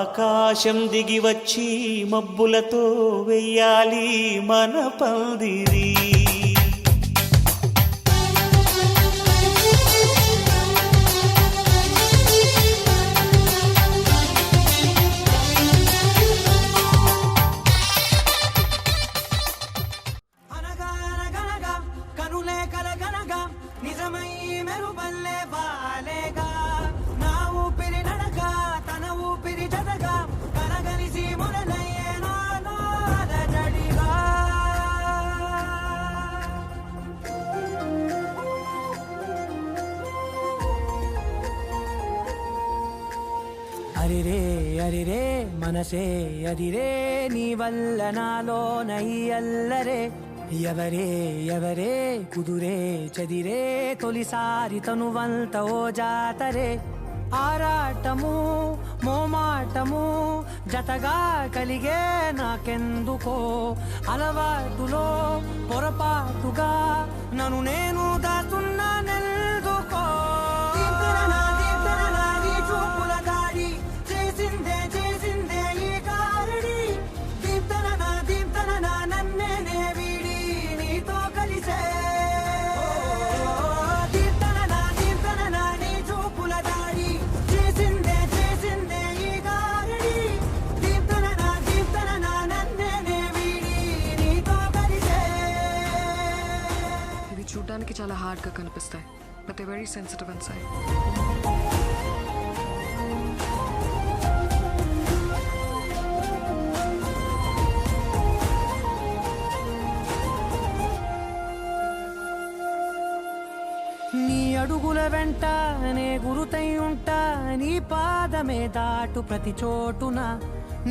ఆకాశం దిగి వచ్చి మబ్బులతో వెయ్యాలి మన పందిరి. అరిరే అరిరే మనసే అరిరే నీ వల్ల నాలో నయ్యల్లరే ఎవరే ఎవరే కుదురే చదిరే తొలిసారి తనువంత ఓ జాతరే ఆరాటము మోమాటము జతగా కలిగే నాకెందుకో అలవాటులో పొరపాటుగా నన్ను నేను దాస్తున్నా నెల్దుకో చూడడానికి చాలా హార్డ్గా కనిపిస్తాయి, but they very sensitive inside. నీ అడుగుల వెంట నే గురుతై ఉంటా, నీ పాదమే దాటు ప్రతి చోటున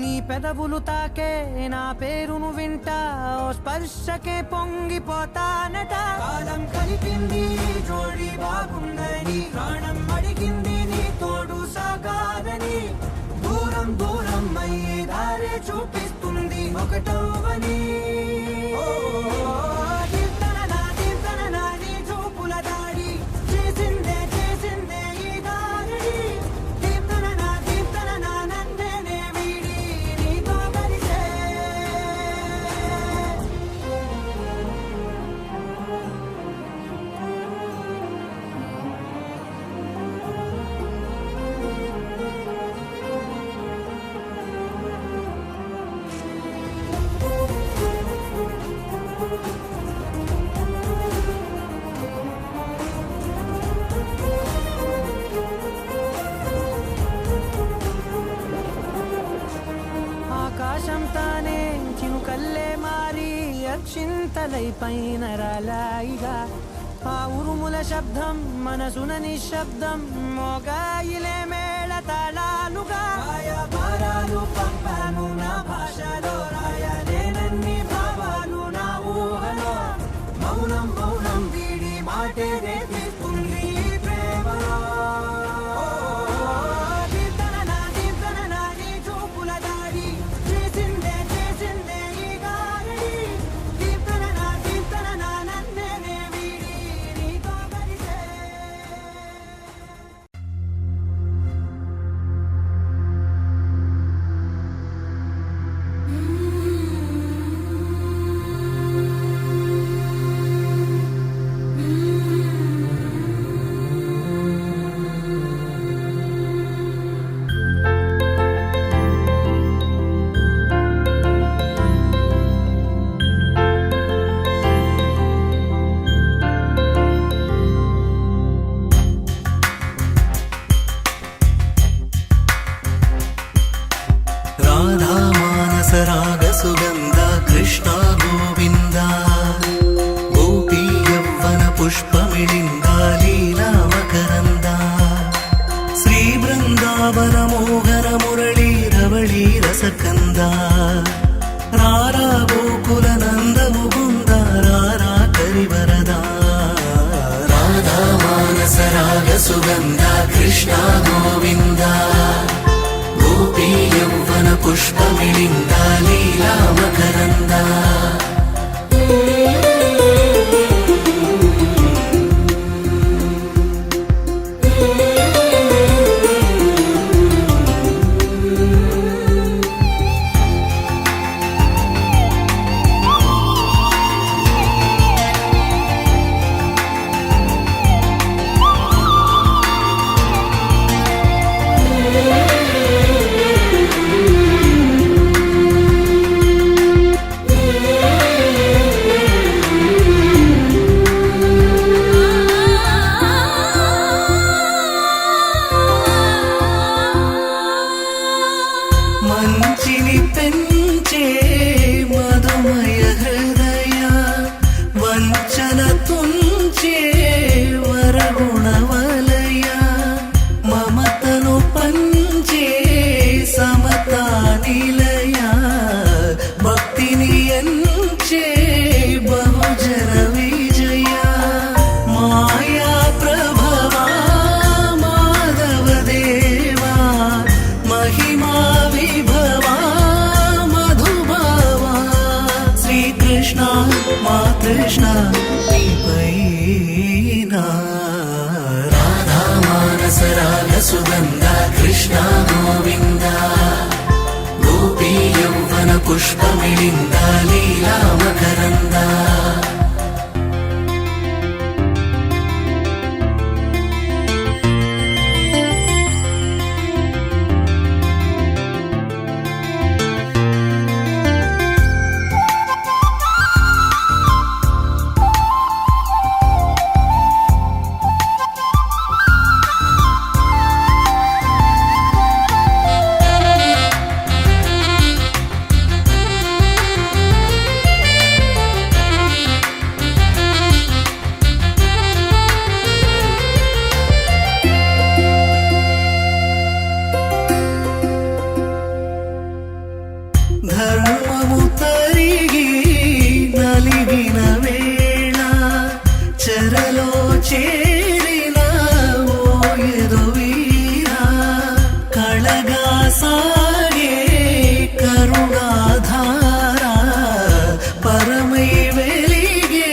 నీ పెదవులు తాకే నా పేరును వింటా, ఓ స్పర్శకే పొంగిపోతానట. కాలం కలిపింది జోడి బాగుందని, ప్రాణం అడిగింది నీ తోడు సాగాలని, దూరం దూరం అయ్యే దారే చూపిస్తుంది ఒకటవని. ఆకాశంతానే చినుకల్లే మారి అక్షింతలై పైన రాలాయిగా, ఆ ఉరుముల శబ్దం మనసున నిశ్శబ్దం మోగాయిలే మేళ తాళాలుగా. భారాలు పంపాను నా భాషలో, రాయలేనన్ని భావాలు నా ఊహలో, మౌనం మౌనం వీడి మాటే రేపిస్తుంది ప్రేమలో. రాగ సుగంధ కృష్ణ గోవింద, గోపీ యవ్వన పుష్పమిళింద లీలా మకరంద, శ్రీ బృందావన మోహన మురళీ రవళీ రసకంద, రారా గోకుల నంద ముకుంద రారా కరివరద. రాధా మానస రాగ సుగంధ కృష్ణ గోవింద, గోపీ యవ్వన పుష్పమిళింద లీలా మకరంద. తృష్ణ నీపైన రాధా మానస రాగ సుగంధ కృష్ణ గోవింద గోపీ యౌవన పుష్పమిళింద లీలా మకరంద ధర్మము తరిగి నలిగిన వేళ చెరలో చేరిన ఓయదు వీరా కళగా సాగే కరుణాధార పరమై వెలిగే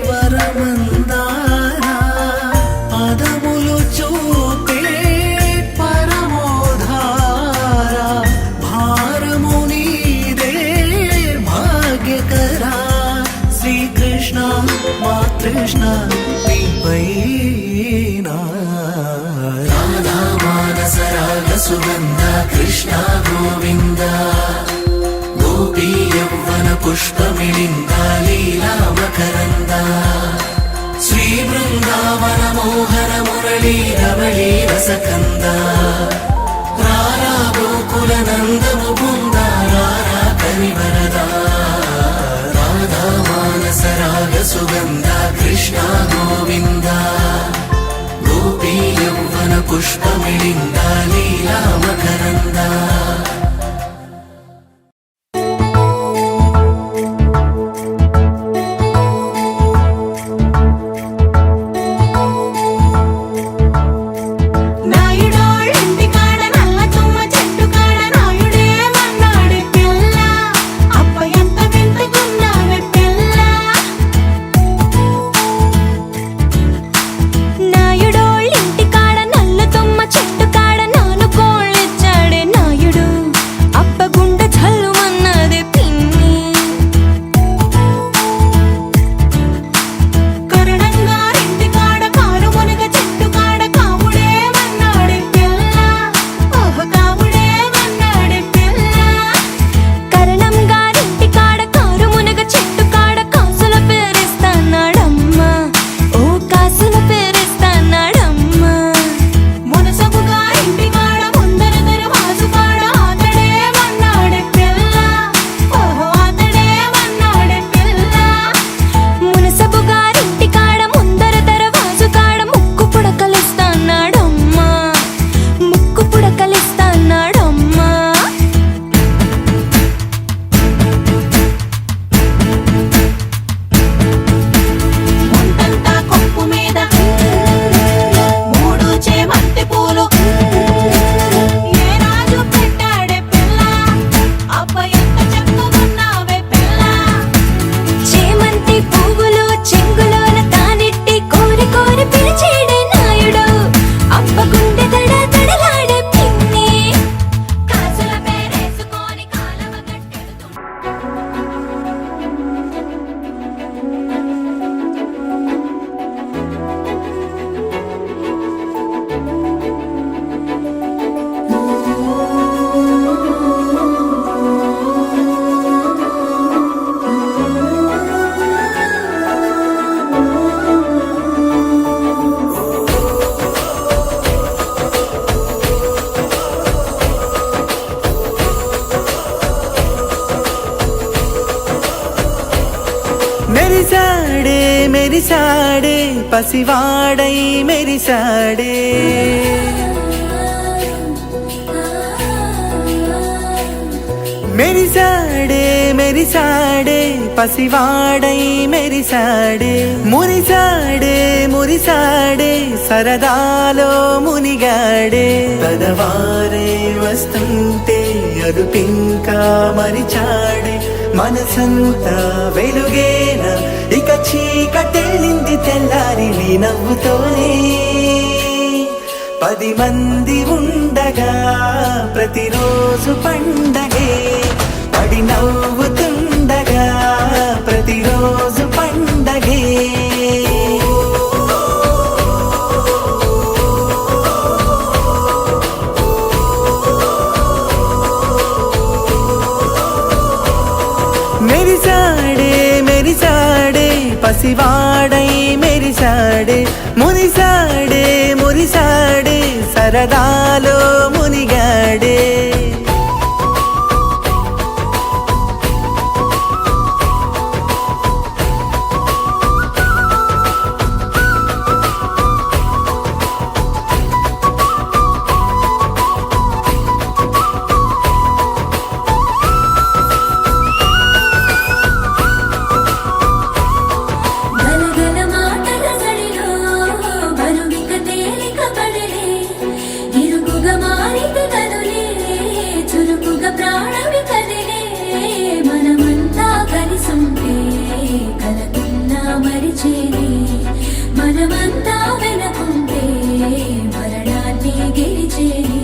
వరమందార పదములు చూపే పరమోధార భారము నీదే భాగ్యకరా శ్రీకృష్ణ మా కృష్ణ నీపైన రాధా మానస రాగ సుగంధ కృష్ణ గోవింద గోపీ యౌవన పుష్పమిళింద లీలా మకరంద శ్రీ బృందావన మోహన మురళీ రవళీ రసకంద రారా గోకుల నందము బృంద రారా కరివరదా రాధా మానస రాగ సుగంధ కృష్ణ గోవింద గోపీ యౌవన పుష్పమిళింద లీలా మకరంద నాయుడోళ్ళింటి కాడ నల్ల తుమ్మ చెట్టు కాడ నాయుడే మన్నాడు పిల్ల అప్ప ఎంత వింతకున్నావే పిల్ల నాయుడోళ్ళింటి కాడ నల్ల తుమ్మ చెట్టు కాడ నాను కోళ్ళిచ్చాడే నాయుడు అప్ప గుండె చల్లుమన్నదే పిన్ని కరణంగారింటి కాడ కారు మునగ చెట్టు కాడ కాముడే మన్నాడే పిల్ల ఓహ కాముడే మన్నాడే పిల్ల కరణం గారింటి కాడ కారు మునగ చెట్టు కాడ కాసుల పేరిస్తానాడమ్మా ఓ కాసుల పేరిస్తానాడమ్మా మునసబు గారింటి కాడ ముందర దరవాజు కాడ అతడే మన్నాడే పిల్ల ఓహో అతడే మన్నాడే పిల్ల మునసబు గారింటి కాడ ముందర దరవాజు కాడ ముక్కు పుడకలిస్తానాడమ్మా ముక్కు పుడకలిస్తానాడమ్మా ముందంతా కొప్పు మీద మూడు చేమంతి పూలు ఏ రాజు పెట్టాడే పిల్ల అబ్బ ఎంత చక్కగున్నావే పిల్ల చేమంతి పువ్వులు చెంగులోన తానెట్టి కోరి కోరి పిలిచేడే నాయుడు అబ్బ గుండె దడ దడలాడే పిన్ని కాసుల పేరేసుకొని కాలవ గట్టెడుతూ మెరిసాడే మెరిసాడే పసివాడై మెరిసాడే మెరిసాడే మెరిసాడే పసివాడై మెరిసాడే మురిసాడే మురిసాడే సరదాలో మునిగాడే పదవారే వస్తుంటే అరుపింకా మరిచాడే మనసంతా వెలుగేన ఇక చీకటెళ్ళింది తెల్లారి నీ నవ్వుతోనే 10 మంది ఉండగా ప్రతిరోజు పండగే పడి నవ్వుతుండగా ప్రతిరోజు పండగే మెరిసాడే మెరిసాడే పసివాడై మెరిసాడే మురిసాడే మురిసాడే సరదాలో మునిగాడే గలగల మాటల సడిలో బరువిక తేలిక పడలే ఇరుకుగా మారితే కదులే చురుకుగా ప్రాణమి కదిలే మనమంతా కలిసుంటే కలకున్నా మరిచేనే మనమంతా వెనకుంటే మరణాన్ని గెలిచేనే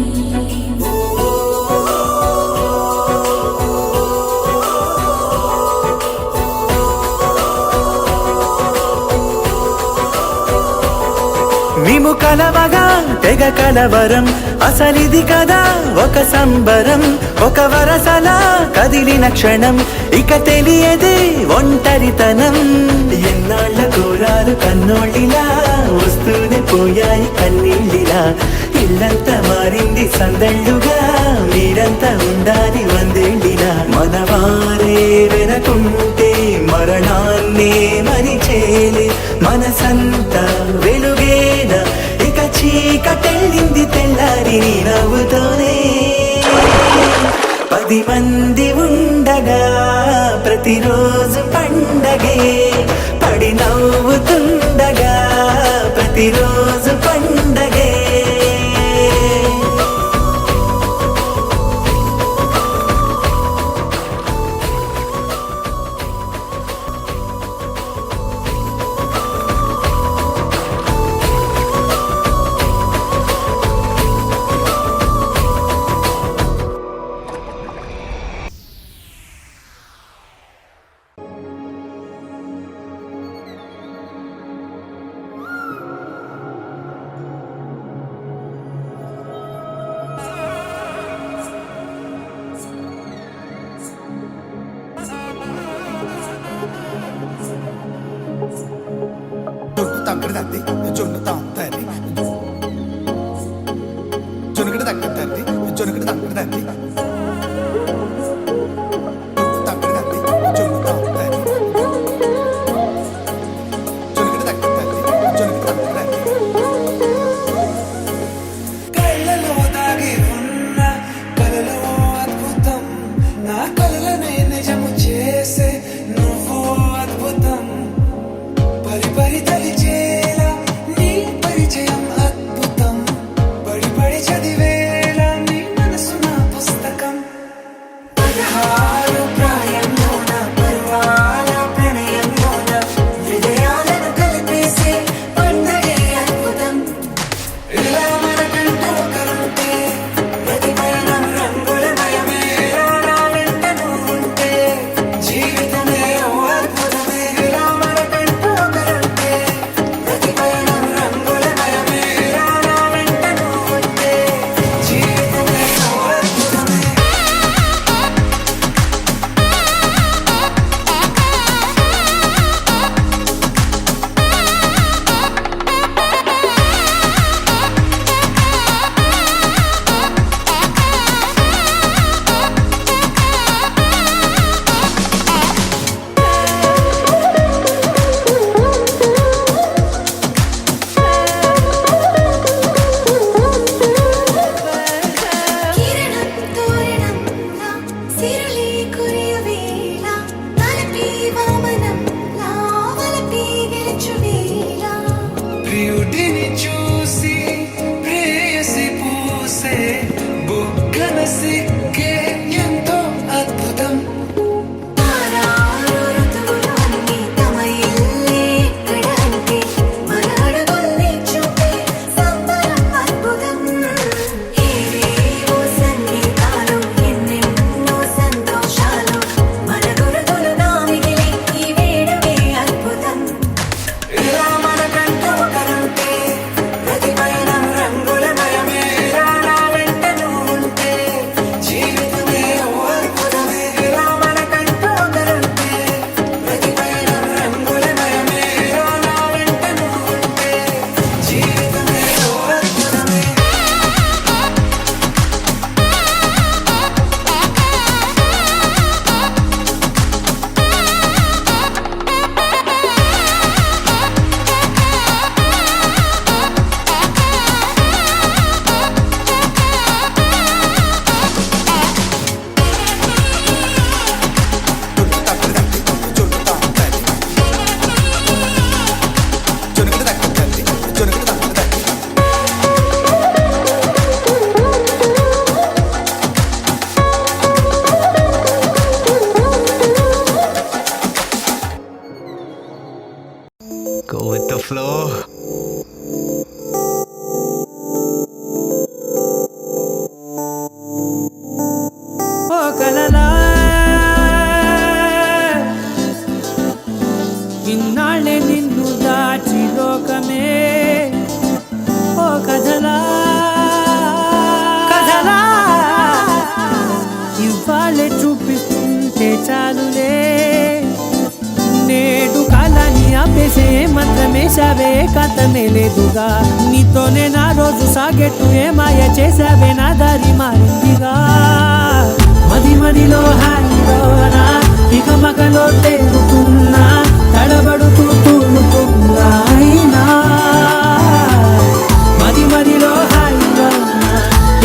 మేము కలవగా తెగ కలవరం అసలిది కదా ఒక సంబరం ఒక వరసలా కదిలిన క్షణం ఇక తెలియదే ఒంటరితనం ఎన్నాళ్ళ కోరాలు కన్నోళ్ళిలా వస్తూనే పోయాయి కన్నీళ్ళిలా ఇల్లంతా మారింది సందళ్ళుగా మీరంతా ఉండాలి వందేళ్ళిలా మనవారే వెనకుంటే మరణాన్నే మరిచేలే మనసంతా వెలుగేన ఇక చీకటెళ్ళింది తెల్లారి నీ నవ్వుతోనే 10 మంది ఉండగా ప్రతిరోజు పండగే పడి నవ్వుతుండగా ప్రతిరోజు పండగే తగ్గడదండి జొన్ను తాగుతారు జొనుగడ తగ్గదండి జొనుగడ తగ్గదండి తగ్గడదండి జొన్ను తాగుతారు జొనుగడ తగ్గదండి జొనుగడ తగ్గదండి కళ్ళలో దాగి ఉన్న కలలో అద్భుతం నా కలలనే నిజము చేసే నువ్వు అద్భుతం పరి పరి తలిచేలా నీ పరిచయం అద్భుతం పడి పడి చదివేలా నీ మనసు నా పుస్తకం చేసే మంత్రమేశావే కాంతమే లేదుగా నీతోనే నా రోజు సాగెట్టు ఏ మాయ చేసావే నా దారి మారిందిగా మది మదిలో హాయిలోనా ఇక మగలో తేలుతున్నా తడబడుతూ తూలుతున్నా అయినా మది మదిలో హాయిలోనా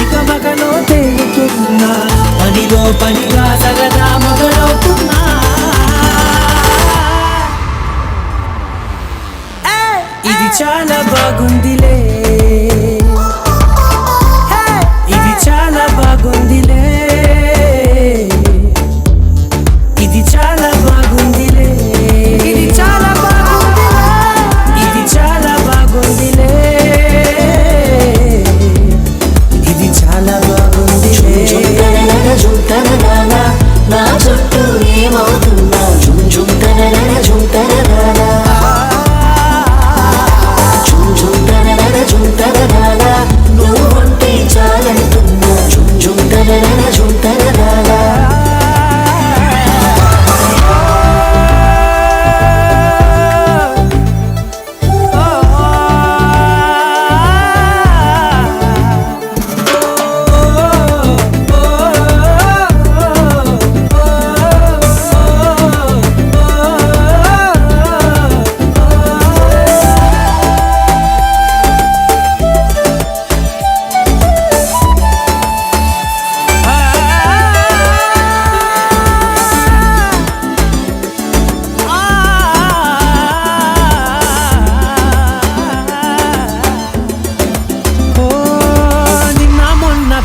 ఇక మగలో తేలుతున్నా పనిలో పనిగా సగదా మొదలవుతున్నా ఇది చాలా బాగుందిలే ఇది చాలా బాగుందిలే ఇది చాలా బాగుందిలే ఇది చాలా బాగుందిలే ఇది చాలా బాగుందిలే ఇది చాలా బాగుందిలే నా చుట్టూ ఏమవుతున్నా జుమ్ జుమ్ తనన జుమ్ తనన జుమ్ తనన నువ్వంటే చాలంటున్నా జుమ్ జుమ్ తనన జుమ్ తనన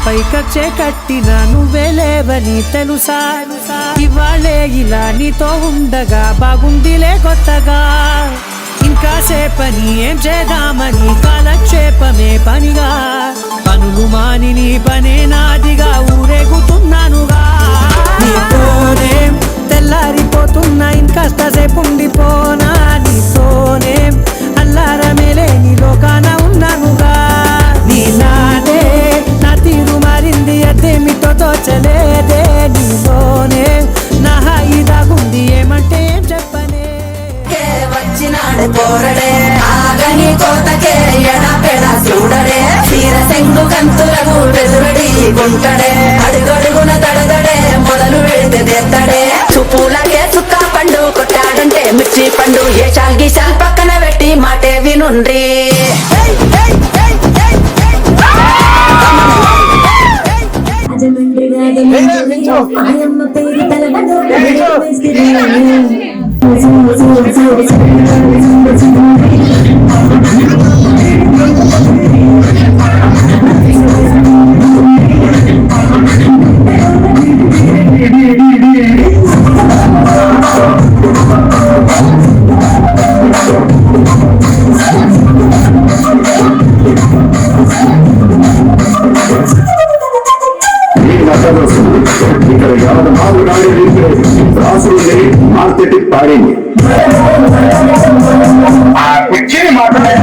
పైకచ్చే కట్టిన నువ్వే లేవని తెలుసా ఇవాళే ఇలా నీతో ఉండగా బాగుందిలే కొత్తగా ఇంకా సేపని ఏం చేద్దామని కాలక్షేపమే పనిగా పనులు మాని నీ పనే నాదిగా ఊరేగుతున్నానుగా నీతోనే తెల్లారిపోతున్నా ఇంకాస్త సేపు ఉండిపోనా నీతోనే అల్లారమేలే నీ లోకాన ఉన్నానుగా నీలానే నా తీరు మారింది అదేమిటో తోచలేదే నీలోనే నా హాయి దాగుంది ఏమంటే ఏం చెప్పనే వచ్చినాడు పోరడే ఆగని కోతకే ఎడపెడ చూడడే తీర సెంగు కంతులకు బెదురడి గుంటడే అడుగడుగున దడదడే మొదలు వెళితే తెత్తడే చుప్పులకే చుక్క పండు కొట్టాడంటే మిర్చి పండు ఏ చాల్గి చాల్ పక్కన పెట్టి మాటే వినుండ్రి ఇక్కడ ఎవరు మాలు గాడి రాసులు మార్కెట్ పాడింది ఆ కుర్చీని మాట్లాడే